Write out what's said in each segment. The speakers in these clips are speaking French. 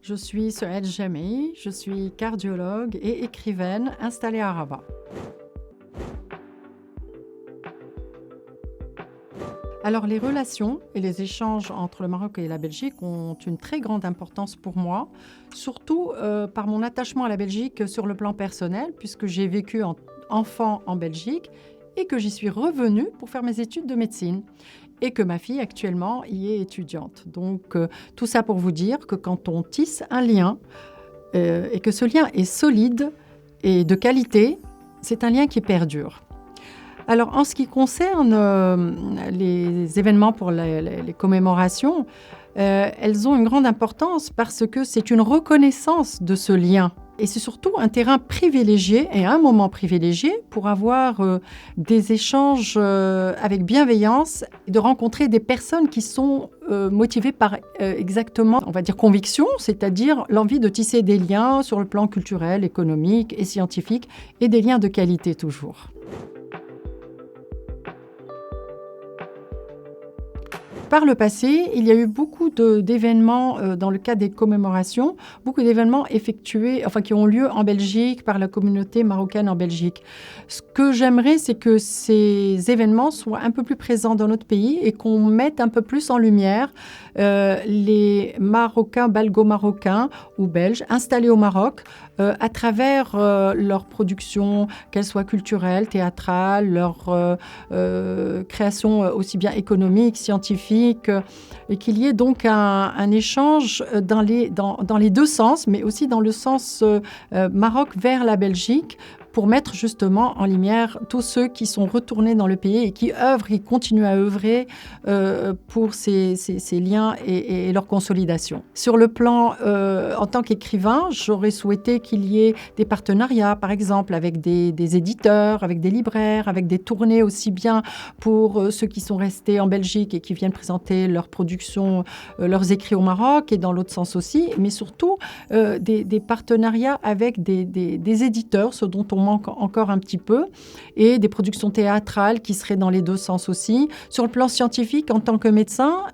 Je suis Sohail Jami, je suis cardiologue et écrivaine installée à Rabat. Alors les relations et les échanges entre le Maroc et la Belgique ont une très grande importance pour moi, surtout par mon attachement à la Belgique sur le plan personnel, puisque j'ai vécu enfant en Belgique et que j'y suis revenue pour faire mes études de médecine et que ma fille actuellement y est étudiante. Donc tout ça pour vous dire que quand on tisse un lien et que ce lien est solide et de qualité, c'est un lien qui perdure. Alors, en ce qui concerne les événements pour les commémorations, elles ont une grande importance parce que c'est une reconnaissance de ce lien. Et c'est surtout un terrain privilégié et un moment privilégié pour avoir des échanges avec bienveillance et de rencontrer des personnes qui sont motivées par exactement, on va dire, conviction, c'est-à-dire l'envie de tisser des liens sur le plan culturel, économique et scientifique et des liens de qualité toujours. Par le passé, il y a eu beaucoup d'événements dans le cadre des commémorations, beaucoup d'événements qui ont lieu en Belgique par la communauté marocaine en Belgique. Ce que j'aimerais, c'est que ces événements soient un peu plus présents dans notre pays et qu'on mette un peu plus en lumière les Marocains, belgo-marocains ou belges installés au Maroc à travers leur production, qu'elle soit culturelle, théâtrale, leur création aussi bien économique, scientifique, et qu'il y ait donc un échange dans les deux sens, mais aussi dans le sens Maroc vers la Belgique, pour mettre justement en lumière tous ceux qui sont retournés dans le pays et qui continuent à œuvrer pour ces liens et leur consolidation. Sur le plan, en tant qu'écrivain, j'aurais souhaité qu'il y ait des partenariats, par exemple, avec des éditeurs, avec des libraires, avec des tournées aussi bien pour ceux qui sont restés en Belgique et qui viennent présenter leurs productions, leurs écrits au Maroc, et dans l'autre sens aussi, mais surtout des partenariats avec des éditeurs, ce dont on manque encore un petit peu, et des productions théâtrales qui seraient dans les deux sens aussi. Sur le plan scientifique, en tant que médecin,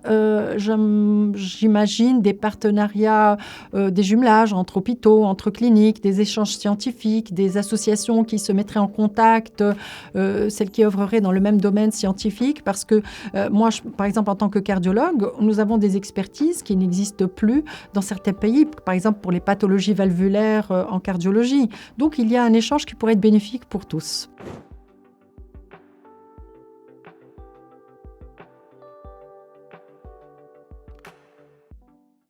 j'imagine des partenariats, des jumelages entre hôpitaux, entre cliniques, des échanges scientifiques, des associations qui se mettraient en contact, celles qui œuvreraient dans le même domaine scientifique, parce que moi, par exemple, en tant que cardiologue, nous avons des expertises qui n'existent plus dans certains pays, par exemple pour les pathologies valvulaires en cardiologie. Donc il y a un échange qui pourrait être bénéfique pour tous.